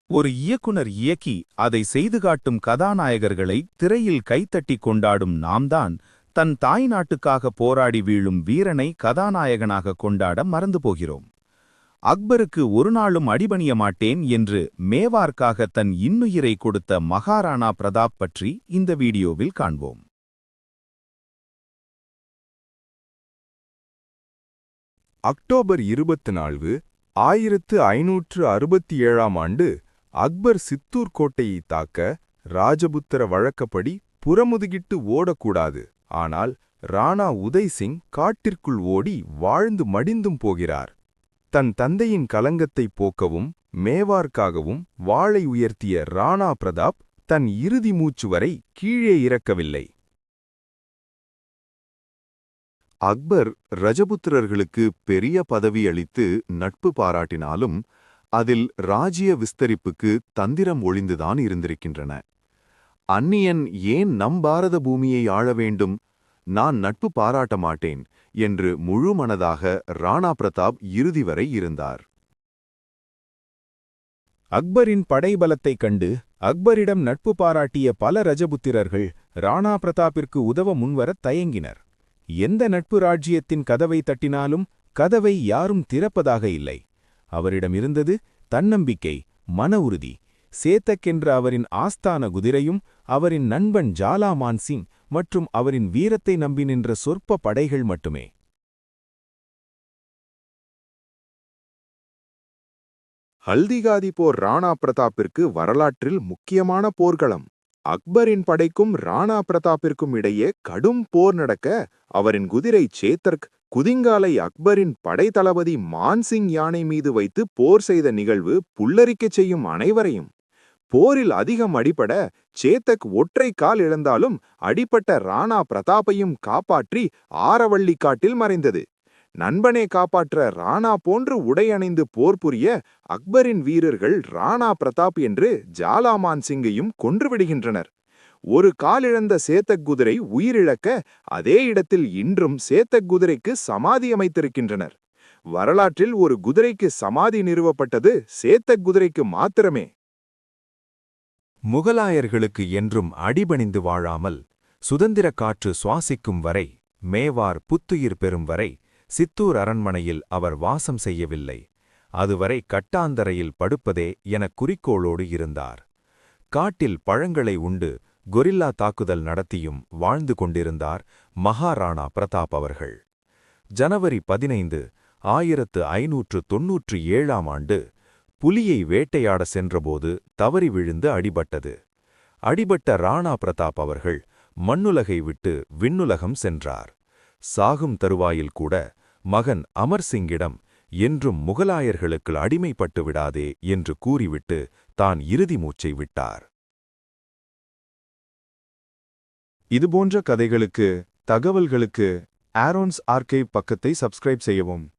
ஒரு இயக்குனர் இயக்கி அதை செய்து காட்டும் கதாநாயகர்களை திரையில் கைத்தட்டி கொண்டாடும் நாம்தான் தன் தாய் நாட்டுக்காக போராடி வீழும் வீரனை கதாநாயகனாக கொண்டாட மறந்து போகிறோம். அக்பருக்கு ஒரு நாளும் அடிபணிய மாட்டேன் என்று மேவார்க்காக தன் இன்னுயிரை கொடுத்த மகாராணா பிரதாப் பற்றி இந்த வீடியோவில் காண்போம். அக்டோபர் 24, 1567ஆம் ஆண்டு அக்பர் சித்தூர் கோட்டையை தாக்க ராஜபுத்திர வழக்கப்படி புறமுதுகிட்டு ஓடக்கூடாது. ஆனால் ராணா உதய் சிங் காட்டிற்குள் ஓடி வாழ்ந்து மடிந்தும் போகிறார். தன் தந்தையின் கலங்கத்தை போக்கவும் மேவார்க்காகவும் வாளை உயர்த்திய ராணா பிரதாப் தன் இறுதி மூச்சு வரை கீழே இறக்கவில்லை. அக்பர் ரஜபுத்திரர்களுக்கு பெரிய பதவி அளித்து நட்பு பாராட்டினாலும் அதில் ராஜ்ய விஸ்தரிப்புக்கு தந்திரம் ஒளிந்துதான் இருந்திருக்கின்றன. அந்நியன் ஏன் நம் பாரத பூமியை ஆள வேண்டும், நான் நட்பு பாராட்ட மாட்டேன் என்று முழு மனதாக ராணா பிரதாப் இறுதி வரை இருந்தார். அக்பரின் படைபலத்தைக் கண்டு அக்பரிடம் நட்பு பாராட்டிய பல ரஜபுத்திரர்கள் ராணா பிரதாப்பிற்கு உதவ முன்வரத் தயங்கினர். எந்த நட்பு ராஜ்யத்தின் கதவை தட்டினாலும் கதவை யாரும் திறப்பதாக இல்லை. அவரிடம் இருந்தது தன்னம்பிக்கை, மன உறுதி. சேத்தக் என்ற அவரின் ஆஸ்தான குதிரையும் அவரின் நண்பன் ஜாலா மான்சிங் மற்றும் அவரின் வீரத்தை நம்பி நின்ற சொற்ப படைகள் மட்டுமே. ஹல்திகாதி போர் ராணா பிரதாப்பிற்கு வரலாற்றில் முக்கியமான போர்க்களம். அக்பரின் படைக்கும் ராணா பிரதாப்பிற்கும் இடையே கடும் போர் நடக்க அவரின் குதிரை சேத்தர்க் குதிங்காலை அக்பரின் படைத்தளபதி மான்சிங் யானை மீது வைத்து போர் செய்த நிகழ்வு புல்லரிக்கச் செய்யும் அனைவரையும். போரில் அதிகம் அடிபட சேத்தக் ஒற்றை கால் இழந்தாலும் அடிப்பட்ட ராணா பிரதாப்பையும் காப்பாற்றி ஆரவள்ளி காட்டில் மறைந்தது. நண்பனை காப்பாற்ற ராணா போன்று உடை அணிந்து போர் புரிய அக்பரின் வீரர்கள் ராணா பிரதாப் என்று ஜாலாமான் சிங்கையும் கொன்றுவிடுகின்றனர். ஒரு காலிழந்த சேத்தக் குதிரை உயிரிழக்க அதே இடத்தில் இன்றும் சேத்தக் குதிரைக்கு சமாதி அமைத்திருக்கின்றனர். வரலாற்றில் ஒரு குதிரைக்கு சமாதி நிறுவப்பட்டது சேத்தக் குதிரைக்கு மாத்திரமே. முகலாயர்களுக்கு என்றும் அடிபணிந்து வாழாமல் சுதந்திர காற்று சுவாசிக்கும் வரை, மேவார் புத்துயிர் பெறும் வரை சித்தூர் அரண்மனையில் அவர் வாசம் செய்யவில்லை. அதுவரை கட்டாந்தரையில் படுப்பதே எனக் குறிக்கோளோடு இருந்தார். காட்டில் பழங்களை உண்டு கொரில்லா தாக்குதல் நடத்தியும் வாழ்ந்து கொண்டிருந்தார் மகாராணா பிரதாப் அவர்கள். ஜனவரி 15, 1597ஆம் ஆண்டு புலியை வேட்டையாட சென்றபோது தவறி விழுந்து அடிபட்டது. அடிபட்ட ராணா பிரதாப் அவர்கள் மண்ணுலகை விட்டு விண்ணுலகம் சென்றார். சாகும் தருவாயில் கூட மகன் அமர் சிங்கிடம் என்றும் முகலாயர்களுக்கு அடிமைப்பட்டு விடாதே என்று கூறிவிட்டு தான் இறுதி மூச்சை விட்டார். இதுபோன்ற கதைகளுக்கு, தகவல்களுக்கு ஆரோன்ஸ் ஆர்கைவ் பக்கத்தை சப்ஸ்கிரைப் செய்யவும்.